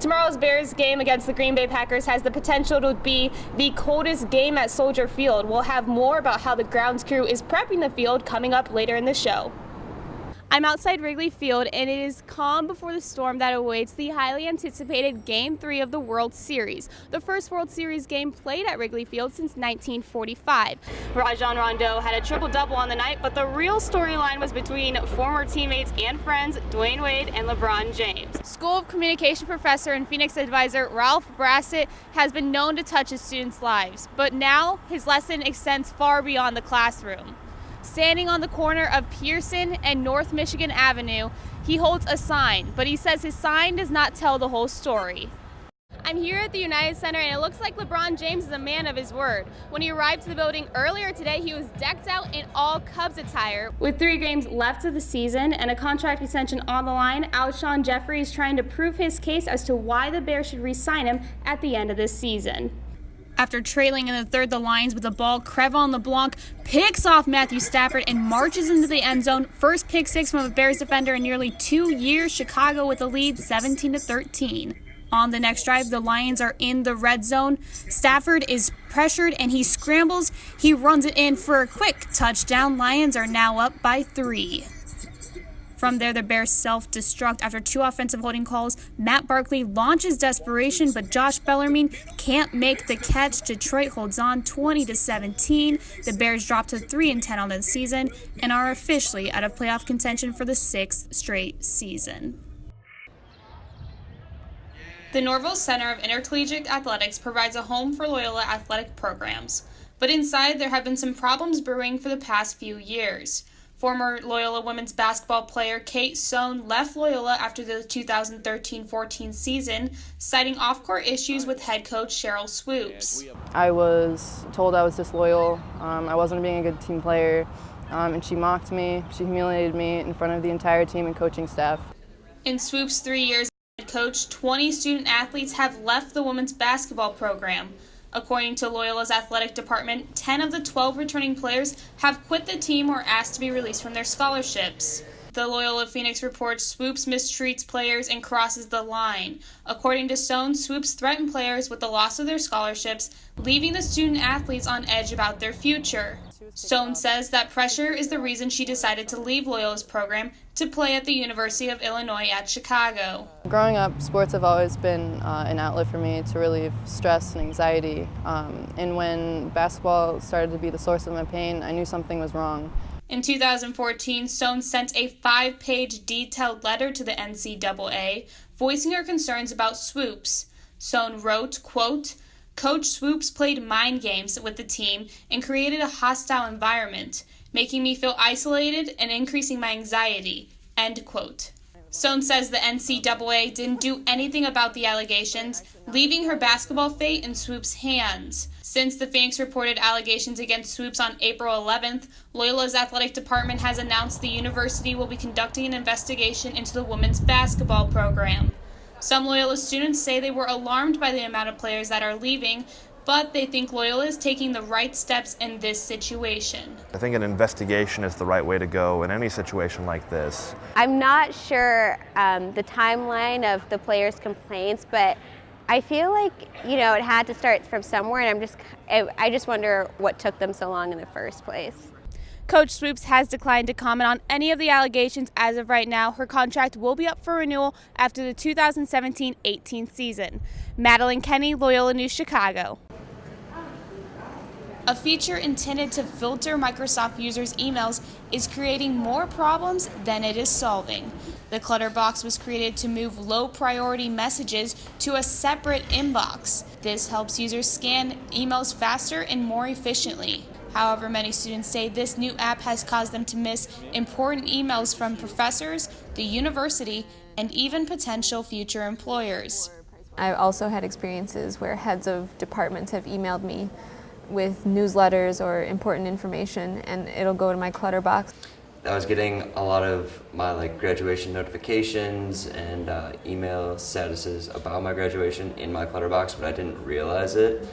Tomorrow's Bears game against the Green Bay Packers has the potential to be the coldest game at Soldier Field. We'll have more about how the grounds crew is prepping the field coming up later in the show. I'm outside Wrigley Field, and it is calm before the storm that awaits the highly anticipated Game 3 of the World Series, the first World Series game played at Wrigley Field since 1945. Rajon Rondo had a triple-double on the night, but the real storyline was between former teammates and friends Dwayne Wade and LeBron James. School of Communication professor and Phoenix advisor Ralph Brassett has been known to touch his students' lives, but now his lesson extends far beyond the classroom. Standing on the corner of Pearson and North Michigan Avenue, he holds a sign, but he says his sign does not tell the whole story. I'm here at the United Center, and it looks like LeBron James is a man of his word. When he arrived to the building earlier today, he was decked out in all Cubs attire. With 3 games left of the season and a contract extension on the line, Alshon Jeffrey is trying to prove his case as to why the Bears should re-sign him at the end of this season. After trailing in the third, the Lions with the ball, Crevon LeBlanc picks off Matthew Stafford and marches into the end zone. First pick six from a Bears defender in nearly 2 years. Chicago with the lead, 17-13. On the next drive, the Lions are in the red zone. Stafford is pressured and he scrambles. He runs it in for a quick touchdown. Lions are now up by 3. From there, the Bears self-destruct after 2 offensive holding calls. Matt Barkley launches desperation, but Josh Bellarmine can't make the catch. Detroit holds on 20-17. The Bears drop to 3-10 on the season and are officially out of playoff contention for the 6th straight season. The Norville Center of Intercollegiate Athletics provides a home for Loyola athletic programs, but inside there have been some problems brewing for the past few years. Former Loyola women's basketball player Kate Sohn left Loyola after the 2013-14 season, citing off-court issues with head coach Cheryl Swoops. I was told I was disloyal, I wasn't being a good team player, and she mocked me, she humiliated me in front of the entire team and coaching staff. In Swoops' 3 years as head coach, 20 student athletes have left the women's basketball program. According to Loyola's athletic department, 10 of the 12 returning players have quit the team or asked to be released from their scholarships. The Loyola Phoenix reports Swoops mistreats players and crosses the line. According to Sohn, Swoops threatened players with the loss of their scholarships, leaving the student athletes on edge about their future. Sohn says that pressure is the reason she decided to leave Loyola's program to play at the University of Illinois at Chicago. Growing up, sports have always been an outlet for me to relieve stress and anxiety. And when basketball started to be the source of my pain, I knew something was wrong. In 2014, Sohn sent a 5-page detailed letter to the NCAA, voicing her concerns about Swoops. Sohn wrote, quote, "Coach Swoops played mind games with the team and created a hostile environment, making me feel isolated and increasing my anxiety," end quote. Sohn says the NCAA didn't do anything about the allegations, leaving her basketball fate in Swoops' hands. Since the Phoenix reported allegations against Swoops on April 11th, Loyola's athletic department has announced the university will be conducting an investigation into the women's basketball program. Some Loyola students say they were alarmed by the amount of players that are leaving, but they think Loyola is taking the right steps in this situation. I think an investigation is the right way to go in any situation like this. I'm not sure the timeline of the players' complaints, but I feel like, it had to start from somewhere, and I just wonder what took them so long in the first place. Coach Swoops has declined to comment on any of the allegations as of right now. Her contract will be up for renewal after the 2017-18 season. Madeline Kenney, Loyola News, Chicago. A feature intended to filter Microsoft users' emails is creating more problems than it is solving. The clutter box was created to move low-priority messages to a separate inbox. This helps users scan emails faster and more efficiently. However, many students say this new app has caused them to miss important emails from professors, the university, and even potential future employers. I've also had experiences where heads of departments have emailed me with newsletters or important information, and it'll go to my clutter box. I was getting a lot of my graduation notifications and email statuses about my graduation in my clutter box, but I didn't realize it.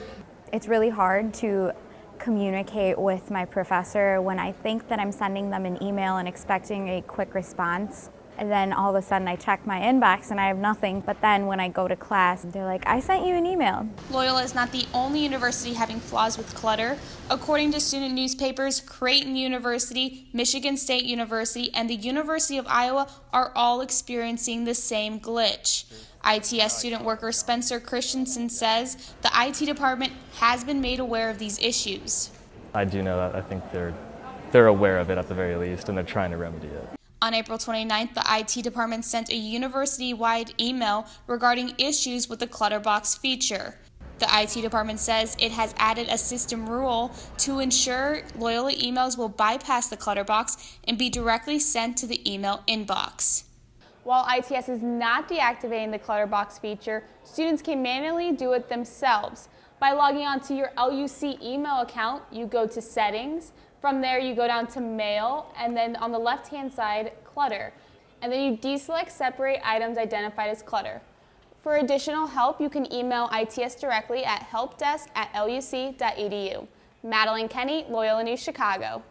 It's really hard to communicate with my professor when I think that I'm sending them an email and expecting a quick response. And then all of a sudden I check my inbox and I have nothing. But then when I go to class, they're like, I sent you an email. Loyola is not the only university having flaws with clutter. According to student newspapers, Creighton University, Michigan State University, and the University of Iowa are all experiencing the same glitch. ITS student worker Spencer Christensen says the IT department has been made aware of these issues. I do know that. I think they're aware of it at the very least, and they're trying to remedy it. On April 29th, the IT department sent a university-wide email regarding issues with the Clutterbox feature. The IT department says it has added a system rule to ensure Loyola emails will bypass the Clutterbox and be directly sent to the email inbox. While ITS is not deactivating the Clutterbox feature, students can manually do it themselves. By logging onto your LUC email account, you go to Settings. From there, you go down to Mail, and then on the left-hand side, Clutter. And then you deselect Separate items identified as clutter. For additional help, you can email ITS directly at helpdesk@luc.edu. Madeline Kenney, Loyola News Chicago.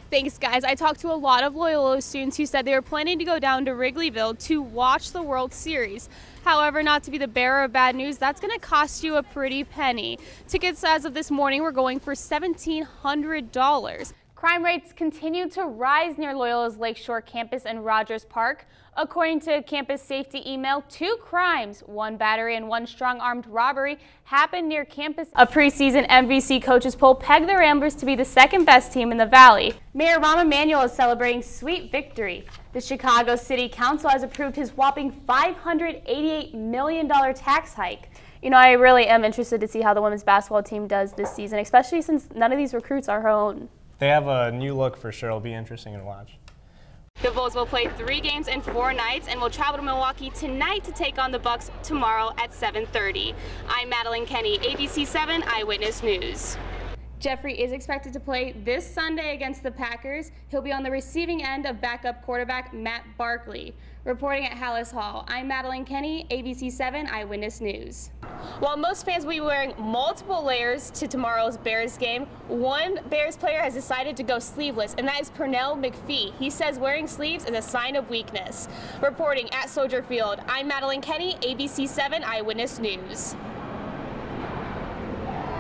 Thanks, guys. I talked to a lot of Loyola students who said they were planning to go down to Wrigleyville to watch the World Series. However, not to be the bearer of bad news, that's going to cost you a pretty penny. Tickets as of this morning were going for $1,700. Crime rates continue to rise near Loyola's Lakeshore campus and Rogers Park. According to campus safety email, 2 crimes, 1 battery and 1 strong-armed robbery, happened near campus. A preseason MVC coaches poll pegged the Ramblers to be the second-best team in the Valley. Mayor Rahm Emanuel is celebrating sweet victory. The Chicago City Council has approved his whopping $588 million tax hike. You know, I really am interested to see how the women's basketball team does this season, especially since none of these recruits are her own. They have a new look for sure. It'll be interesting to watch. The Bulls will play 3 games in 4 nights and will travel to Milwaukee tonight to take on the Bucks tomorrow at 7:30. I'm Madeline Kenney, ABC 7 Eyewitness News. Jeffrey is expected to play this Sunday against the Packers. He'll be on the receiving end of backup quarterback Matt Barkley. Reporting at Hallis Hall, I'm Madeline Kenney, ABC 7 Eyewitness News. While most fans will be wearing multiple layers to tomorrow's Bears game, one Bears player has decided to go sleeveless, and that is Pernell McPhee. He says wearing sleeves is a sign of weakness. Reporting at Soldier Field, I'm Madeline Kenney, ABC 7 Eyewitness News.